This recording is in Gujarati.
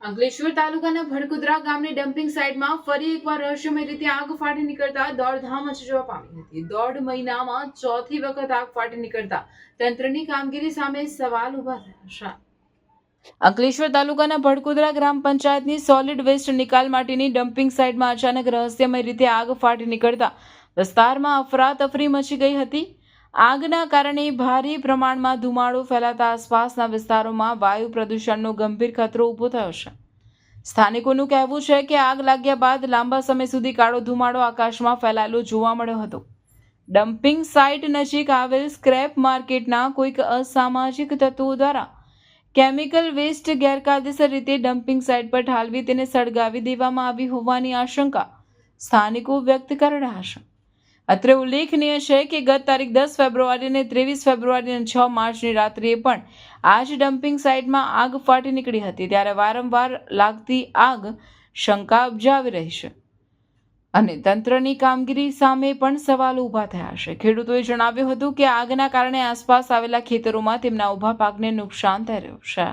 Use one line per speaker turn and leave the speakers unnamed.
અંકલેશ્વર તાલુકાના ભડકુદરા ગામની ડમ્પિંગ સાઇટમાં ફરી એકવાર રહસ્યમય રીતે આગ ફાટી નીકળતા દોડધામ મચવા પામી હતી। 1.5 મહિનામાં ચોથી વખત આગ ફાટી નીકળતા તંત્રની કામગીરી સામે સવાલ ઉભા થયા છે। અંકલેશ્વર તાલુકાના ભડકુદરા ગ્રામ પંચાયતની સોલિડ વેસ્ટ નિકાલ માટેની ડમ્પિંગ સાઇટમાં અચાનક રહસ્યમય રીતે આગ ફાટી નીકળતા વિસ્તારમાં અફરાતફરી મચી ગઈ હતી। આગના કારણે ભારે પ્રમાણમાં ધુમાડો ફેલાતા આસપાસના વિસ્તારોમાં વાયુ પ્રદૂષણનો ગંભીર ખતરો ઊભો થયો છે। સ્થાનિકોનું કહેવું છે કે આગ લાગ્યા બાદ લાંબા સમય સુધી કાળો ધુમાડો આકાશમાં ફેલાયેલો જોવા મળ્યો હતો। ડમ્પિંગ સાઇટ નજીક આવેલ સ્ક્રેપ માર્કેટના કોઈક અસામાજિક તત્વો દ્વારા કેમિકલ વેસ્ટ ગેરકાયદેસર રીતે ડમ્પિંગ સાઇટ પર ઠાલવી તેને સળગાવી દેવામાં આવી હોવાની આશંકા સ્થાનિકો વ્યક્ત કરી રહ્યા છે। અત્રે ઉલ્લેખનીય છે કે ગત તારીખ 10 ફેબ્રુઆરી અને 23 ફેબ્રુઆરી અને 6 માર્ચની રાત્રિએ પણ આ જ ડમ્પિંગ સાઇટમાં આગ ફાટી નીકળી હતી। ત્યારે વારંવાર લાગતી આગ શંકા ઉપજાવી રહી છે અને તંત્રની કામગીરી સામે પણ સવાલો ઊભા થયા છે। ખેડૂતોએ જણાવ્યું હતું કે આગના કારણે આસપાસ આવેલા ખેતરોમાં તેમના ઊભા પાકને નુકસાન થઈ રહ્યું છે।